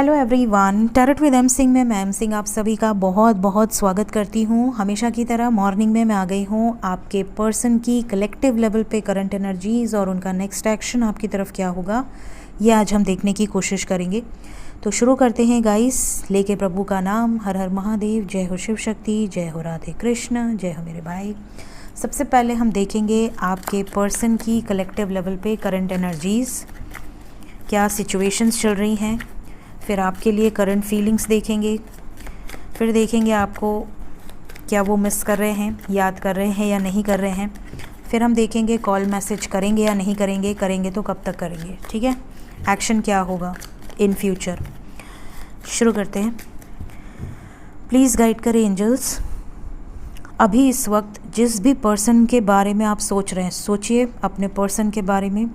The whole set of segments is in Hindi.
Hello everyone, tarot with M Singh में मैं एम सिंह आप सभी का बहुत बहुत स्वागत करती हूँ। हमेशा की तरह मॉर्निंग में मैं आ गई हूँ आपके पर्सन की कलेक्टिव लेवल पे करंट एनर्जीज़ और उनका नेक्स्ट एक्शन आपकी तरफ क्या होगा ये आज हम देखने की कोशिश करेंगे। तो शुरू करते हैं गाइस, लेके प्रभु का नाम। हर हर महादेव, जय हो शिव शक्ति, जय हो राधे कृष्ण, जय हो मेरे भाई। सबसे पहले हम देखेंगे आपके पर्सन की कलेक्टिव लेवल पे करंट एनर्जीज़, क्या सिचुएशंस चल रही हैं। फिर आपके लिए करंट फीलिंग्स देखेंगे। फिर देखेंगे आपको क्या वो मिस कर रहे हैं, याद कर रहे हैं या नहीं कर रहे हैं। फिर हम देखेंगे कॉल मैसेज करेंगे या नहीं करेंगे, करेंगे तो कब तक करेंगे, ठीक है। एक्शन क्या होगा इन फ्यूचर। शुरू करते हैं। प्लीज़ गाइड करें एंजल्स। अभी इस वक्त जिस भी पर्सन के बारे में आप सोच रहे हैं, सोचिए अपने पर्सन के बारे में।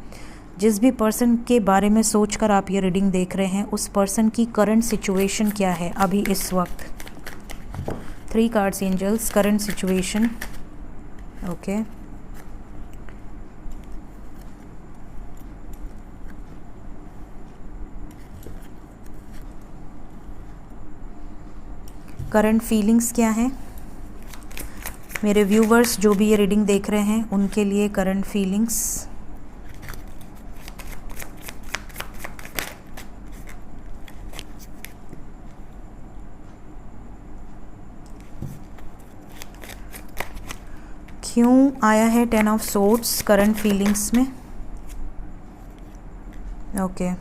जिस भी पर्सन के बारे में सोचकर आप ये रीडिंग देख रहे हैं, उस पर्सन की करंट सिचुएशन क्या है अभी इस वक्त। 3 cards angels, current situation. Okay, current feelings क्या है मेरे व्यूवर्स जो भी ये रीडिंग देख रहे हैं उनके लिए। करंट फीलिंग्स, क्यों आया है 10 ऑफ सोर्ड्स करंट फीलिंग्स में। ओके,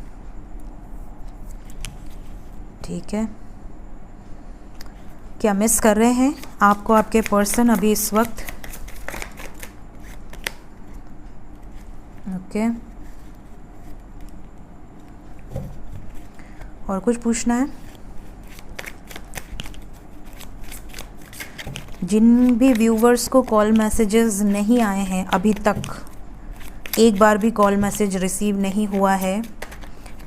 ठीक है। क्या मिस कर रहे हैं आपको आपके पर्सन अभी इस वक्त। ओके, और कुछ पूछना है। जिन भी व्यूवर्स को कॉल मैसेजेस नहीं आए हैं अभी तक, एक बार भी कॉल मैसेज रिसीव नहीं हुआ है,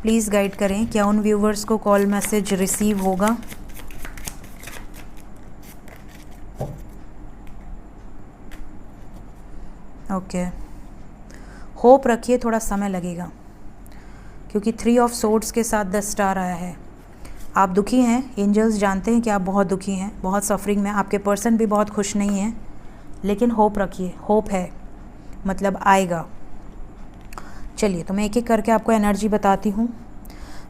प्लीज़ गाइड करें क्या उन व्यूवर्स को कॉल मैसेज रिसीव होगा। ओके, होप रखिए, थोड़ा समय लगेगा क्योंकि 3 ऑफ सोर्ड्स के साथ 10 स्टार आया है। आप दुखी हैं, एंजल्स जानते हैं कि आप बहुत दुखी हैं, बहुत सफरिंग में। आपके पर्सन भी बहुत खुश नहीं हैं, लेकिन होप रखिए, होप है, मतलब आएगा। चलिए, तो मैं एक एक करके आपको एनर्जी बताती हूँ।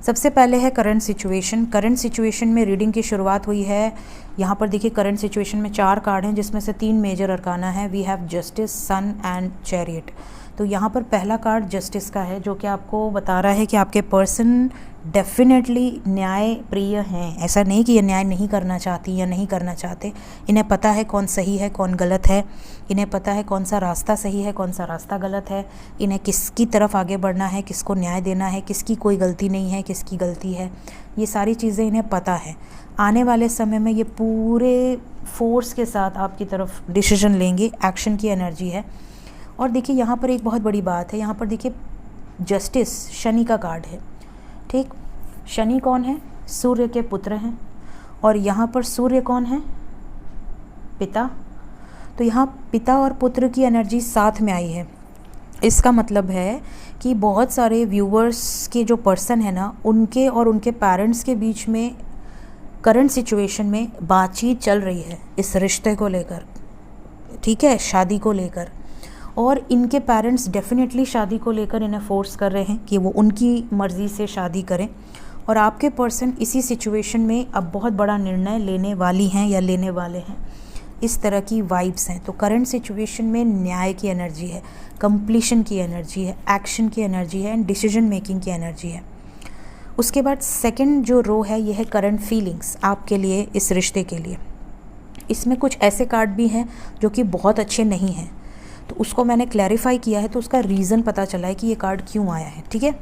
सबसे पहले है करंट सिचुएशन। करंट सिचुएशन में रीडिंग की शुरुआत हुई है। यहाँ पर देखिए करंट सिचुएशन में 4 कार्ड हैं, जिसमें से 3 मेजर अरकाना है। We have justice, sun and chariot. तो यहाँ पर पहला कार्ड जस्टिस का है, जो कि आपको बता रहा है कि आपके पर्सन डेफिनेटली न्याय प्रिय हैं। ऐसा नहीं कि ये न्याय नहीं करना चाहती या नहीं करना चाहते। इन्हें पता है कौन सही है कौन गलत है। इन्हें पता है कौन सा रास्ता सही है कौन सा रास्ता गलत है। इन्हें किसकी तरफ आगे बढ़ना है, किसको न्याय देना है, किसकी कोई गलती नहीं है, किसकी गलती है। ये सारी चीज़ें इन्हें पता है। आने वाले समय में ये पूरे फोर्स के साथ आपकी तरफ डिसीजन लेंगे। एक्शन की एनर्जी है। और देखिए यहाँ पर एक बहुत बड़ी बात है। यहाँ पर देखिए जस्टिस शनि का कार्ड है, ठीक। शनि कौन है? सूर्य के पुत्र हैं। और यहाँ पर सूर्य कौन है? पिता। तो यहाँ पिता और पुत्र की एनर्जी साथ में आई है। इसका मतलब है कि बहुत सारे व्यूवर्स के जो पर्सन है ना, उनके और उनके पेरेंट्स के बीच में करंट सिचुएशन में बातचीत चल रही है इस रिश्ते को लेकर, ठीक है, शादी को लेकर। और इनके पेरेंट्स डेफिनेटली शादी को लेकर इन्हें फोर्स कर रहे हैं कि वो उनकी मर्ज़ी से शादी करें। और आपके पर्सन इसी सिचुएशन में अब बहुत बड़ा निर्णय लेने वाली हैं या लेने वाले हैं। इस तरह की वाइब्स हैं। तो करंट सिचुएशन में न्याय की एनर्जी है, कंप्लीशन की एनर्जी है, एक्शन की एनर्जी है एंड डिसीजन मेकिंग की एनर्जी है। उसके बाद सेकंड जो रो है, ये है करंट फीलिंग्स आपके लिए, इस रिश्ते के लिए। इसमें कुछ ऐसे कार्ड भी हैं जो कि बहुत अच्छे नहीं हैं, तो उसको मैंने क्लैरिफाई किया है, तो उसका रीज़न पता चला है कि ये कार्ड क्यों आया है, ठीक है।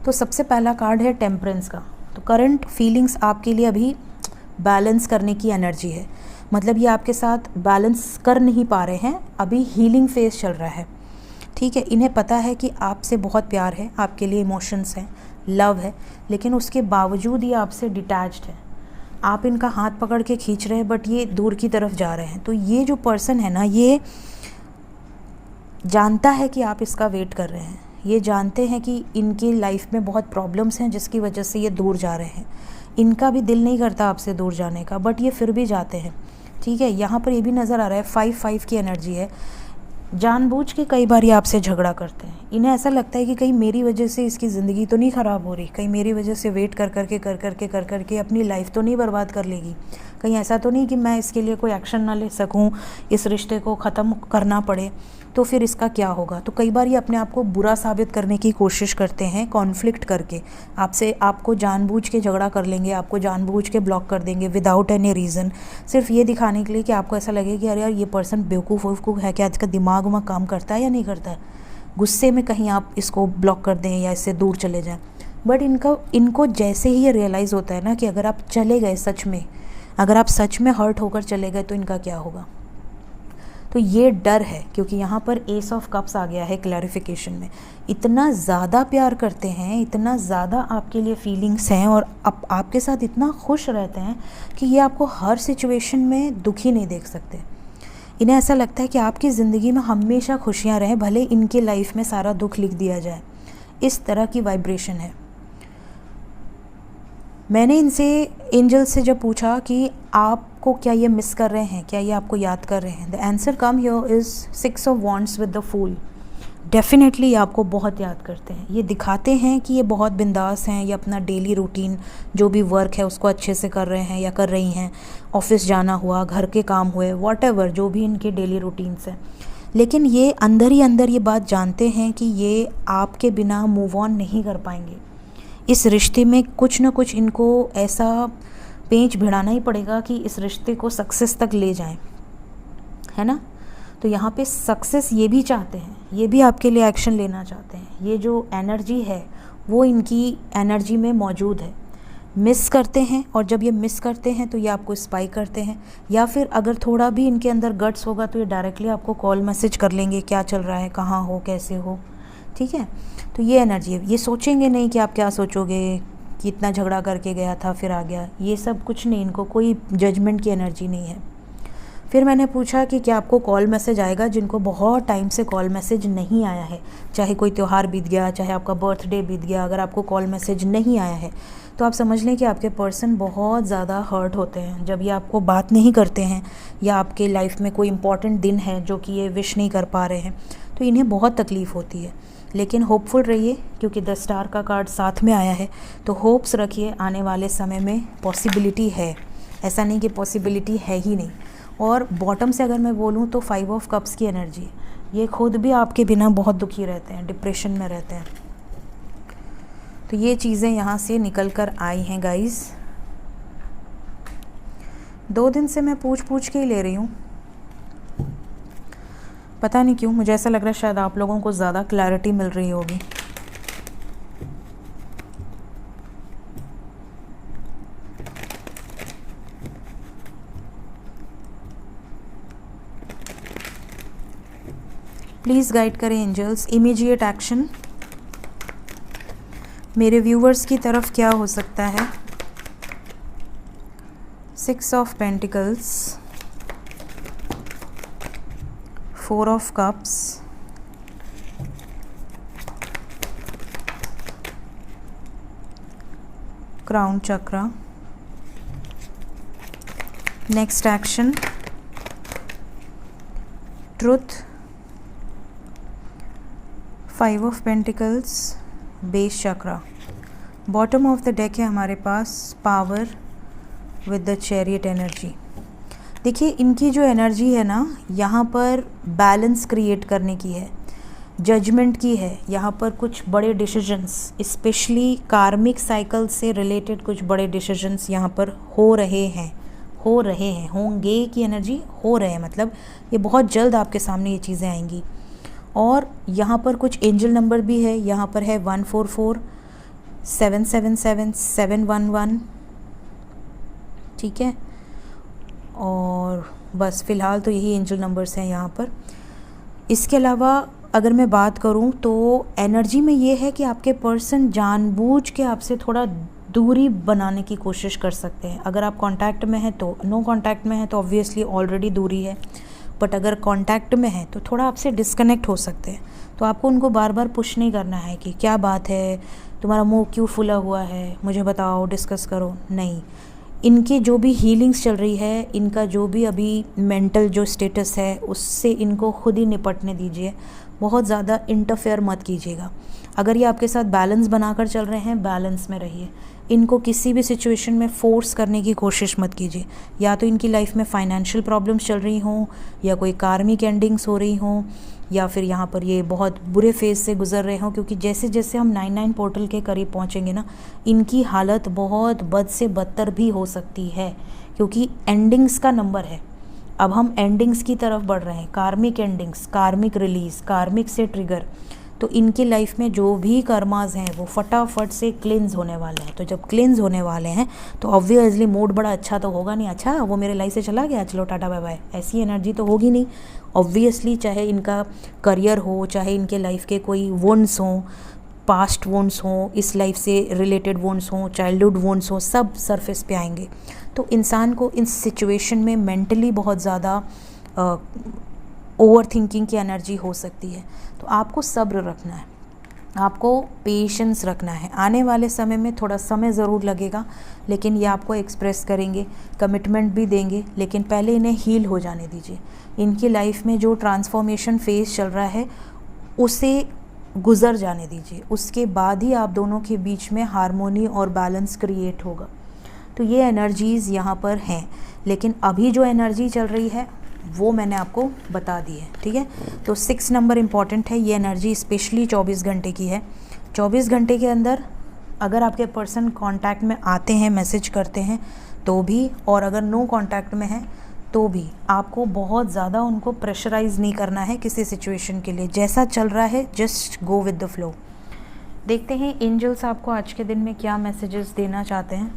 तो सबसे पहला कार्ड है टेम्परेंस का। तो करंट फीलिंग्स आपके लिए अभी बैलेंस करने की एनर्जी है। मतलब ये आपके साथ बैलेंस कर नहीं पा रहे हैं, अभी हीलिंग फेज चल रहा है, ठीक है। इन्हें पता है कि आपसे बहुत प्यार है, आपके लिए इमोशंस हैं, लव है, लेकिन उसके बावजूद ये आपसे डिटैच्ड है। आप इनका हाथ पकड़ के खींच रहे हैं, बट ये दूर की तरफ जा रहे हैं। तो ये जो पर्सन है ना, ये जानता है कि आप इसका वेट कर रहे हैं, ये जानते हैं कि इनकी लाइफ में बहुत प्रॉब्लम्स हैं जिसकी वजह से ये दूर जा रहे हैं। इनका भी दिल नहीं करता आपसे दूर जाने का, बट ये फिर भी जाते हैं। ठीक है, यहाँ पर ये भी नज़र आ रहा है 5-5 की एनर्जी है। जानबूझ के कई बार ये आपसे झगड़ा करते हैं। इन्हें ऐसा लगता है कि कहीं मेरी वजह से इसकी ज़िंदगी तो नहीं ख़राब हो रही, कहीं मेरी वजह से वेट कर करके अपनी लाइफ तो नहीं बर्बाद कर लेगी, कहीं ऐसा तो नहीं कि मैं इसके लिए कोई एक्शन ना ले सकूं, इस रिश्ते को ख़त्म करना पड़े तो फिर इसका क्या होगा। तो कई बार ये अपने आप को बुरा साबित करने की कोशिश करते हैं कॉन्फ्लिक्ट करके आपसे। आपको जानबूझ के झगड़ा कर लेंगे, आपको जानबूझ के ब्लॉक कर देंगे विदाउट एनी रीज़न, सिर्फ ये दिखाने के लिए कि आपको ऐसा लगे कि अरे यार ये पर्सन बेवकूफ़ है क्या, इसका दिमाग वहाँ काम करता है या नहीं करता है। गुस्से में कहीं आप इसको ब्लॉक कर दें या इससे दूर चले जाएं। बट इनको जैसे ही ये रियलाइज़ होता है ना कि अगर आप चले गए सच में, अगर आप सच में हर्ट होकर चले गए तो इनका क्या होगा, तो ये डर है। क्योंकि यहाँ पर एस ऑफ कप्स आ गया है क्लैरिफिकेशन में। इतना ज़्यादा प्यार करते हैं, इतना ज़्यादा आपके लिए फीलिंग्स हैं और आपके साथ इतना खुश रहते हैं कि ये आपको हर सिचुएशन में दुखी नहीं देख सकते। इन्हें ऐसा लगता है कि आपकी ज़िंदगी में हमेशा खुशियाँ रहें, भले इनके लाइफ में सारा दुख लिख दिया जाए। इस तरह की वाइब्रेशन है। मैंने इनसे, एंजल से जब पूछा कि आपको क्या ये मिस कर रहे हैं, क्या ये आपको याद कर रहे हैं, the answer come here is 6 of wands with the fool. Definitely ये आपको बहुत याद करते हैं। ये दिखाते हैं कि ये बहुत बिंदास हैं, ये अपना डेली रूटीन जो भी वर्क है उसको अच्छे से कर रहे हैं या कर रही हैं। ऑफिस जाना हुआ, घर के काम हुए, वॉटेवर जो भी इनके डेली रूटीन्स हैं। लेकिन ये अंदर ही अंदर ये बात जानते हैं कि ये आपके बिना मूव ऑन नहीं कर पाएंगे। इस रिश्ते में कुछ ना कुछ इनको ऐसा पेंच भिड़ाना ही पड़ेगा कि इस रिश्ते को सक्सेस तक ले जाएं, है ना। तो यहाँ पे सक्सेस ये भी चाहते हैं, ये भी आपके लिए एक्शन लेना चाहते हैं। ये जो एनर्जी है वो इनकी एनर्जी में मौजूद है। मिस करते हैं, और जब ये मिस करते हैं तो ये आपको स्पाई करते हैं, या फिर अगर थोड़ा भी इनके अंदर गट्स होगा तो ये डायरेक्टली आपको कॉल मैसेज कर लेंगे, क्या चल रहा है, कहाँ हो, कैसे हो। ठीक है, तो ये एनर्जी है। ये सोचेंगे नहीं कि आप क्या सोचोगे, कि इतना झगड़ा करके गया था फिर आ गया, ये सब कुछ नहीं। इनको कोई जजमेंट की एनर्जी नहीं है। फिर मैंने पूछा कि क्या आपको कॉल मैसेज आएगा। जिनको बहुत टाइम से कॉल मैसेज नहीं आया है, चाहे कोई त्यौहार बीत गया, चाहे आपका बर्थडे बीत गया, अगर आपको कॉल मैसेज नहीं आया है तो आप समझ लें कि आपके पर्सन बहुत ज़्यादा हर्ट होते हैं जब ये आपको बात नहीं करते हैं, या आपके लाइफ में कोई इंपॉर्टेंट दिन है जो कि ये विश नहीं कर पा रहे हैं, तो इन्हें बहुत तकलीफ़ होती है। लेकिन होपफुल रहिए, क्योंकि 10 स्टार का कार्ड साथ में आया है, तो होप्स रखिए आने वाले समय में पॉसिबिलिटी है। ऐसा नहीं कि पॉसिबिलिटी है ही नहीं। और बॉटम से अगर मैं बोलूँ तो 5 ऑफ कप्स की एनर्जी, ये खुद भी आपके बिना बहुत दुखी रहते हैं, डिप्रेशन में रहते हैं। तो ये चीज़ें यहाँ से निकल कर आई हैं गाइज़। 2 दिन से मैं पूछ के ही ले रही हूँ, पता नहीं क्यों, मुझे ऐसा लग रहा है शायद आप लोगों को ज़्यादा क्लैरिटी मिल रही होगी। प्लीज़ गाइड करें एंजल्स, इमीडिएट एक्शन मेरे व्यूवर्स की तरफ क्या हो सकता है। 6 of pentacles, 4 of cups, crown chakra, next action truth, 5 of pentacles, base chakra. Bottom of the deck है हमारे पास power with the chariot energy. देखिए इनकी जो एनर्जी है ना, यहाँ पर बैलेंस क्रिएट करने की है, जजमेंट की है। यहाँ पर कुछ बड़े डिसीजंस, स्पेशली कार्मिक साइकिल से रिलेटेड कुछ बड़े डिसीजंस यहाँ पर हो रहे हैं, होंगे की एनर्जी, हो रहे हैं मतलब ये बहुत जल्द आपके सामने ये चीज़ें आएंगी। और यहाँ पर कुछ एंजल नंबर भी है, यहाँ पर है 144, 777, 711, ठीक है। और बस फ़िलहाल तो यही एंजल नंबर्स हैं यहाँ पर। इसके अलावा अगर मैं बात करूँ तो एनर्जी में ये है कि आपके पर्सन जानबूझ के आपसे थोड़ा दूरी बनाने की कोशिश कर सकते हैं। अगर आप कांटेक्ट में हैं तो, नो कांटेक्ट में हैं तो ऑब्वियसली ऑलरेडी दूरी है। बट अगर कांटेक्ट में है तो थोड़ा आपसे डिस्कनेक्ट हो सकते हैं। तो आपको उनको बार बार पुश नहीं करना है कि क्या बात है, तुम्हारा मुंह क्यों फूला हुआ है, मुझे बताओ, डिस्कस करो, नहीं। इनकी जो भी हीलिंग्स चल रही है, इनका जो भी अभी मेंटल जो स्टेटस है उससे इनको खुद ही निपटने दीजिए। बहुत ज़्यादा इंटरफेयर मत कीजिएगा। अगर ये आपके साथ बैलेंस बनाकर चल रहे हैं, बैलेंस में रहिए। इनको किसी भी सिचुएशन में फोर्स करने की कोशिश मत कीजिए। या तो इनकी लाइफ में फाइनेंशियल प्रॉब्लम्स चल रही हों, या कोई कार्मिक एंडिंग्स हो रही हों, या फिर यहाँ पर ये बहुत बुरे फेज से गुजर रहे हों। क्योंकि जैसे जैसे हम 99 पोर्टल के करीब पहुँचेंगे ना, इनकी हालत बहुत बद से बदतर भी हो सकती है, क्योंकि एंडिंग्स का नंबर है। अब हम एंडिंग्स की तरफ बढ़ रहे हैं, कार्मिक एंडिंग्स, कार्मिक रिलीज, कार्मिक से ट्रिगर। तो इनकी लाइफ में जो भी कर्माज हैं वो फटाफट से क्लिन्स होने वाले हैं। तो जब क्लिन्स होने वाले हैं तो ऑब्वियसली मूड बड़ा अच्छा तो होगा नहीं, अच्छा वो मेरे लाइफ से चला गया, चलो टाटा बाय बाय, ऐसी एनर्जी तो होगी नहीं। ऑब्वियसली चाहे इनका करियर हो, चाहे इनके लाइफ के कोई वुंड्स हों, पास्ट वुंड्स हों, इस लाइफ से रिलेटेड वुंड्स हों, चाइल्डहुड वुंड्स हों, सब सरफेस पे आएंगे। तो इंसान को इस सिचुएशन में मेंटली बहुत ज़्यादा ओवर थिंकिंग की एनर्जी हो सकती है। तो आपको सब्र रखना है, आपको पेशेंस रखना है। आने वाले समय में थोड़ा समय ज़रूर लगेगा, लेकिन ये आपको एक्सप्रेस करेंगे, कमिटमेंट भी देंगे, लेकिन पहले इन्हें हील हो जाने दीजिए। इनकी लाइफ में जो ट्रांसफॉर्मेशन फेज चल रहा है उसे गुज़र जाने दीजिए, उसके बाद ही आप दोनों के बीच में हार्मोनी और बैलेंस क्रिएट होगा। तो ये एनर्जीज़ यहाँ पर हैं, लेकिन अभी जो एनर्जी चल रही है वो मैंने आपको बता दी है, ठीक है। तो 6 नंबर इम्पॉर्टेंट है। ये एनर्जी स्पेशली 24 घंटे की है। 24 घंटे के अंदर अगर आपके पर्सन कांटेक्ट में आते हैं, मैसेज करते हैं तो भी, और अगर नो कांटेक्ट में है तो भी, आपको बहुत ज़्यादा उनको प्रेशराइज़ नहीं करना है किसी सिचुएशन के लिए। जैसा चल रहा है just go with the flow. देखते हैं एंजल्स आपको आज के दिन में क्या मैसेजेस देना चाहते हैं।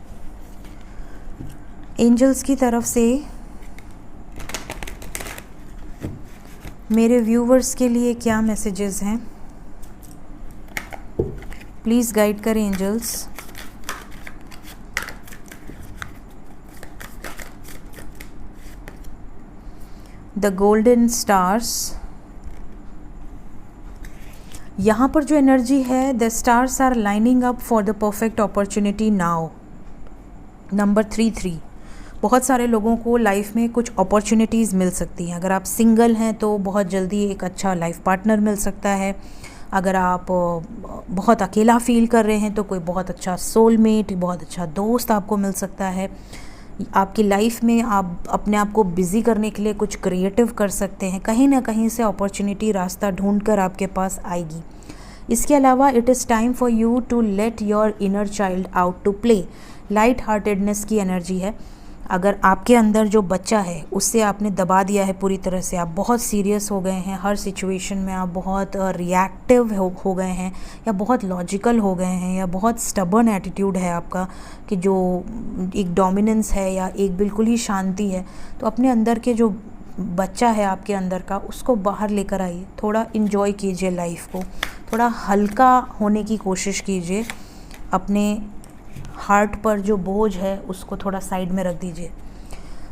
एंजल्स की तरफ से मेरे व्यूवर्स के लिए क्या मैसेजेस हैं, प्लीज़ गाइड करें एंजल्स। द गोल्डन स्टार्स, यहाँ पर जो एनर्जी है, the stars are lining up for the perfect opportunity now. Number 3 बहुत सारे लोगों को लाइफ में कुछ अपॉर्चुनिटीज़ मिल सकती हैं। अगर आप सिंगल हैं तो बहुत जल्दी एक अच्छा लाइफ पार्टनर मिल सकता है। अगर आप बहुत अकेला फील कर रहे हैं तो कोई बहुत अच्छा सोलमेट, बहुत अच्छा दोस्त आपको मिल सकता है। आपकी लाइफ में आप अपने आप को बिज़ी करने के लिए कुछ क्रिएटिव कर सकते हैं। कहीं ना कहीं से अपॉर्चुनिटी रास्ता ढूंढ कर आपके पास आएगी। इसके अलावा it is time for you to let your inner child out to play. Light heartedness की एनर्जी है। अगर आपके अंदर जो बच्चा है उससे आपने दबा दिया है पूरी तरह से, आप बहुत सीरियस हो गए हैं, हर सिचुएशन में आप बहुत रिएक्टिव हो गए हैं, या बहुत लॉजिकल हो गए हैं, या बहुत स्टबर्न एटीट्यूड है आपका कि जो एक डोमिनेंस है या एक बिल्कुल ही शांति है, तो अपने अंदर के जो बच्चा है आपके अंदर का, उसको बाहर लेकर आइए। थोड़ा इन्जॉय कीजिए लाइफ को, थोड़ा हल्का होने की कोशिश कीजिए। अपने हार्ट पर जो बोझ है उसको थोड़ा साइड में रख दीजिए।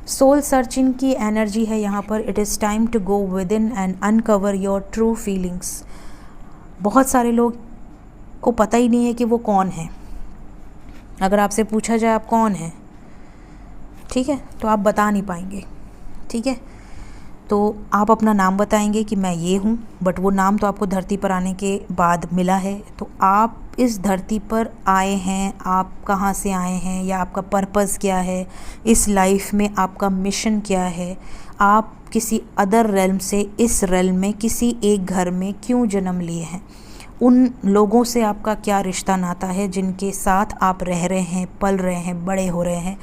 सोल सर्चिंग की एनर्जी है यहाँ पर। It is time to go within and uncover your true feelings. बहुत सारे लोग को पता ही नहीं है कि वो कौन है। अगर आपसे पूछा जाए आप कौन हैं, ठीक है, तो आप बता नहीं पाएंगे, ठीक है। तो आप अपना नाम बताएंगे कि मैं ये हूँ, बट वो नाम तो आपको धरती पर आने के बाद मिला है। तो आप इस धरती पर आए हैं, आप कहाँ से आए हैं, या आपका पर्पस क्या है इस लाइफ में, आपका मिशन क्या है, आप किसी अदर रेल्म से इस रेल्म में किसी एक घर में क्यों जन्म लिए हैं, उन लोगों से आपका क्या रिश्ता नाता है जिनके साथ आप रह रहे हैं, पल रहे हैं, बड़े हो रहे हैं,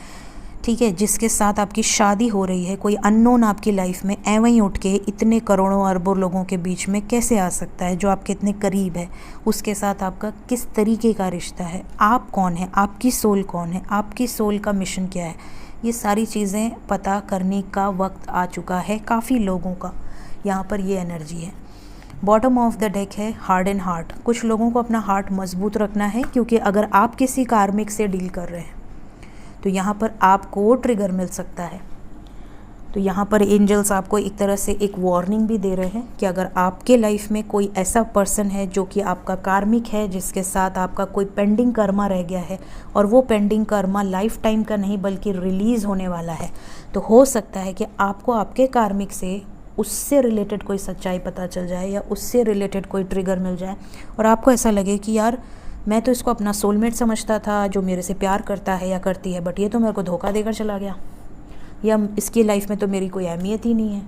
ठीक है, जिसके साथ आपकी शादी हो रही है। कोई अननोन आपकी लाइफ में एवं ही उठ के इतने करोड़ों अरबों लोगों के बीच में कैसे आ सकता है, जो आपके इतने करीब है, उसके साथ आपका किस तरीके का रिश्ता है, आप कौन है, आपकी सोल कौन है, आपकी सोल का मिशन क्या है, ये सारी चीज़ें पता करने का वक्त आ चुका है काफ़ी लोगों का। यहाँ पर ये एनर्जी है। बॉटम ऑफ द डेक है हार्ड एंड हार्ट। कुछ लोगों को अपना हार्ट मजबूत रखना है, क्योंकि अगर आप किसी कार्मिक से डील कर रहे हैं तो यहाँ पर आपको ट्रिगर मिल सकता है। तो यहाँ पर एंजल्स आपको एक तरह से एक वार्निंग भी दे रहे हैं कि अगर आपके लाइफ में कोई ऐसा पर्सन है जो कि आपका कार्मिक है, जिसके साथ आपका कोई पेंडिंग कर्मा रह गया है और वो पेंडिंग कर्मा लाइफ टाइम का नहीं बल्कि रिलीज़ होने वाला है, तो हो सकता है कि आपको आपके कार्मिक से उससे रिलेटेड कोई सच्चाई पता चल जाए या उससे रिलेटेड कोई ट्रिगर मिल जाए और आपको ऐसा लगे कि यार मैं तो इसको अपना सोलमेट समझता था जो मेरे से प्यार करता है या करती है, बट ये तो मेरे को धोखा देकर चला गया, या इसकी लाइफ में तो मेरी कोई अहमियत ही नहीं है।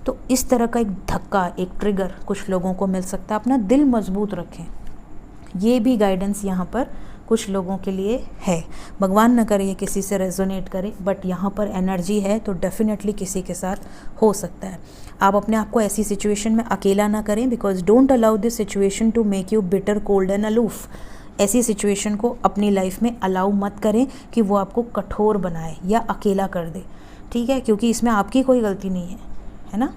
तो इस तरह का एक धक्का, एक ट्रिगर कुछ लोगों को मिल सकता है। अपना दिल मजबूत रखें, ये भी गाइडेंस यहाँ पर कुछ लोगों के लिए है। भगवान न करे ये किसी से रेजोनेट करे, बट यहाँ पर एनर्जी है तो डेफिनेटली किसी के साथ हो सकता है। आप अपने आप को ऐसी सिचुएशन में अकेला ना करें, because don't allow this situation to make you bitter, cold and aloof. ऐसी सिचुएशन को अपनी लाइफ में अलाउ मत करें कि वो आपको कठोर बनाए या अकेला कर दे, ठीक है, क्योंकि इसमें आपकी कोई गलती नहीं है ना।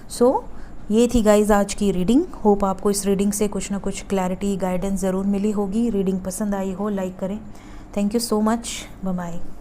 सो ये थी गाइज आज की रीडिंग। होप आपको इस रीडिंग से कुछ ना कुछ क्लैरिटी, गाइडेंस ज़रूर मिली होगी। रीडिंग पसंद आई हो लाइक करें। Thank you so much, bye bye.